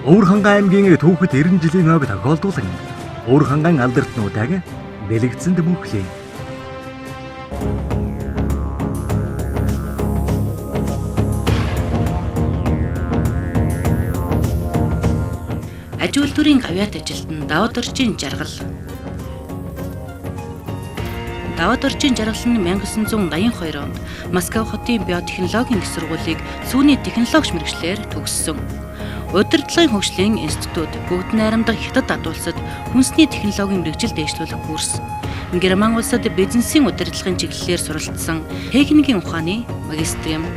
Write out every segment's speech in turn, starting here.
Өвөрхангай аймгийн Түүхэд 90 жилийн ойг тохиолдуулан Өвөрхангай алдартнуудыг бэлэгдсэн мөнхлээ. Аж үйлдвэрийн гавьяат ажилтан даваад орчийн жаргал. Даваад орчийн жаргал нь 1982 онд Москва хотын биотехнологийн их сургуулийг сүүний технологич мэргэжлэр төгссөн. Удирдлагын хөгжлийн институт бүгд найрамдах хятад адуулсад хүнсний технологийн мэргэжил дэвшлүүлэх курс. Герман улсад бизнесийн удирдлагын чиглэлээр суралцсан техникийн ухааны магистр юм.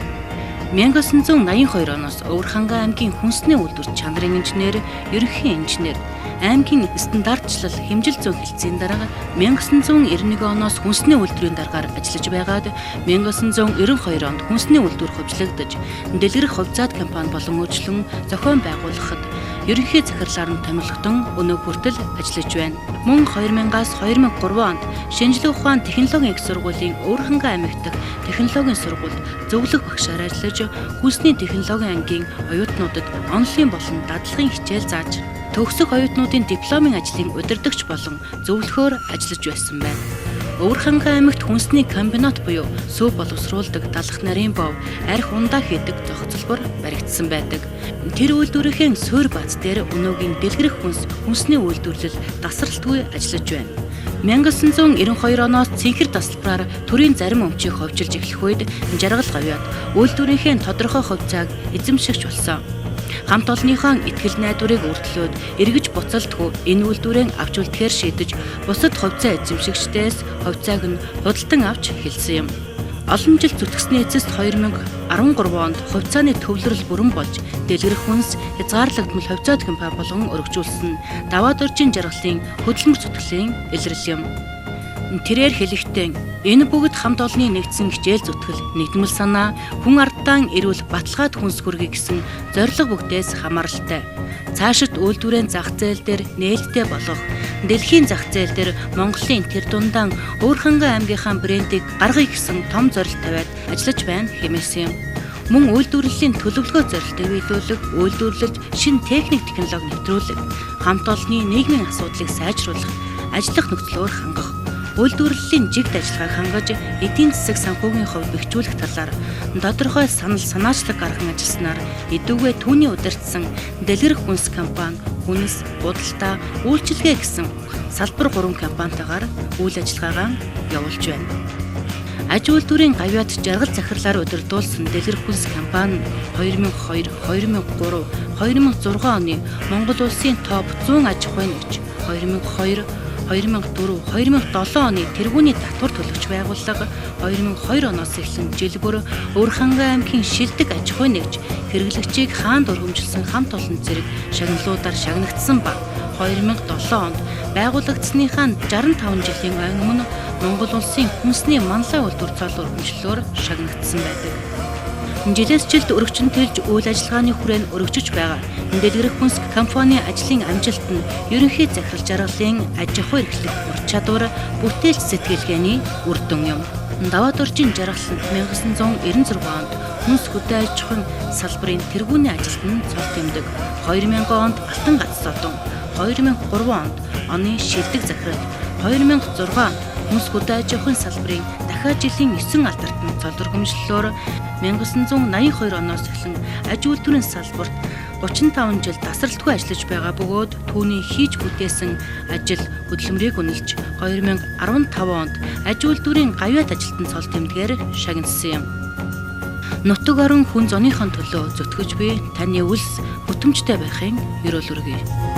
1982 оноос Өвөрхангай аймгийн хүнсний үйлдвэр чанарын инженер, ерөнхий инженер, аймгийн стандартчлал хэмжил зүйн хэлтсийн дараа 1991 оноос хүнсний үйлдвэрийн даргаар ажиллаж байгаад 1992 онд хүнсний үйлдвэр хөгжлөгдөж, дэлгэрэх хувьцаат компани болон өөрчлөн зохион байгуулахад ерөнхий захирлаар нь томилогдсон өнөө хүртэл ажиллаж байна. Мөн 2000-аас 2003 онд шинжлэх ухааны технологийн их сургуулийн Өвөрхангай аймаг дахь технологийн сургуульд зөвлөх багшаар ажиллаж, хүнсний технологийн ангийн оюутнуудад онлайн болон дадлагын хичээл зааж, төгсөх оюутнуудын дипломын ажлын удирдагч болон зөвлөхөөр ажиллаж байсан байна. Өвөрхангай аймагт хүнсний комбинат буюу сүүп боловсруулдаг далах нарийн бов, арх ундаа хийдэг зохицолбор баригдсан байдаг. Тэр үйлдвэрийн суурь бааз дээр өнөөгийн дэлгэрэх хүнсний үйлдвэрлэл тасралтгүй ажиллаж байна. 1992 оноос цэнхэр тасалбараар төрийн зарим өмчийг ховжилж эхлэх үед жаргал гавьяат үйлдвэрийн тодорхой хувьцааг эзэмшигч болсон. Хамт олонныхоо итгэл найдварыг өртлөөд эргэж буцалтгүй энэ үйлдвэрээ авч үлдэхээр шийдэж бусад хувьцаа эзэмшигчдээс хувьцааг нь худалдан авч хэлсэн юм. Олон жил зүтгэсний эцэст 2013 онд хувьцааны төвлөрөл бүрэн болж дэлгэрэх хүнс хязгаарлагдмал хувьцаат компани болгон өргөжүүлсэн даваад орчийн жаргалын хөдөлмөр зүтгэлийн илрэл юм. Тэрээр хэлэхдээ энэ бүгд хамт олонны нэгдсэн хичээл зүтгэл, нэгдмэл санаа, хүн ардтан эрүүл баталгаад хүнс хүргэе гэсэн зорилго бүгдээс хамааралтай. Цаашид үйлдвэрийн зах зээл дээр нээлттэй болгох, дэлхийн зах зээл дээр Монголын тэр дундаан Өвөрхангай аймгийнхаа брендийг гаргая гэсэн том зорилт тавиад ажиллаж байна хэмээсэн юм. Мөн үйлдвэрлэлийн төлөвлөгөө зорилтыг биелүүлэх, үйлдвэрлэлд шинэ техник технологи нэвтрүүлэх, хамт олонны нийгмийн асуудлыг сайжруулах, ажиллах нөхцлөөр хангах, үйлдвэрлэлийн жигд ажиллагааг хангаж эдийн засаг санхүүгийн хувь бэхжүүлэх талаар тодорхой санал санаачлаг гарган ажилласнаар идэвхтэй түүний удирдсан дэлгэрэх хүнс компани, хүнс, будалдаа, үйлчилгээ гэсэн салбар 3 компанитайгаар үйл ажиллагаагаа явуулж байна. Аж үйлдвэрийн гавьяат жаргал захирлаар удирдуулсан дэлгэрэх хүнс компани 2002, 2003, 2006 оны Монгол улсын топ 100 аж ахуй нэгж, 2002, 2004, 2007 оны тэргүүний татвар төлөгч байгууллага, 2002 оноос эхлэн жил бүр Өвөрхангай аймгийн шилдэг аж ахуй нэгж хэрэглэгчийг хаанд өргөмжилсөн хамт олон зэрэг шагналуудаар шагнагдсан ба 2007 онд байгуулагдсаныхаа 65 жилийн өмнө Монгол улсын хүнсний манлай үйлдвэр цол өргөмжлөөр шагнагдсан байдаг. Жилээс жилд өргөчн тэлж үйл ажиллагааны хүрээнд өргөжж байгаа дэлгэрэх хүнс компани ажлын амжилт нь ерөнхий захирал жаргалын аж ахуй эрхлэх ур чадвар, бүтээлч сэтгэлгээний үр дүн юм. Даваад орчийн жаргал нь 1996 онд хүнс хөдөө аж ахуйн салбарын тэргүүний ажилтны цол тэмдэг, 2000 онд алтан гац содон, 2003 онд оны шилдэг захирал, 2006 онд хүнс хөдөө аж ахуйн салбарын дахиад жилийн 9 алдартны цол өргөмжлөлөөр 1982 оноос эхлэн аж үйлдвэрийн салбарт 35 жил тасралтгүй ажиллаж байгаа бөгөөд түүний хийж бүтээсэн ажил хөдөлмөрийг үнэлж 2015 онд аж үйлдвэрийн гавьяат ажилтны цол тэмдгээр шагнасан юм. Нутаг орон хүн зуныхон төлөө зүтгэж буй таны үлс бүтэмжтэй байхын ерөөл өргөе.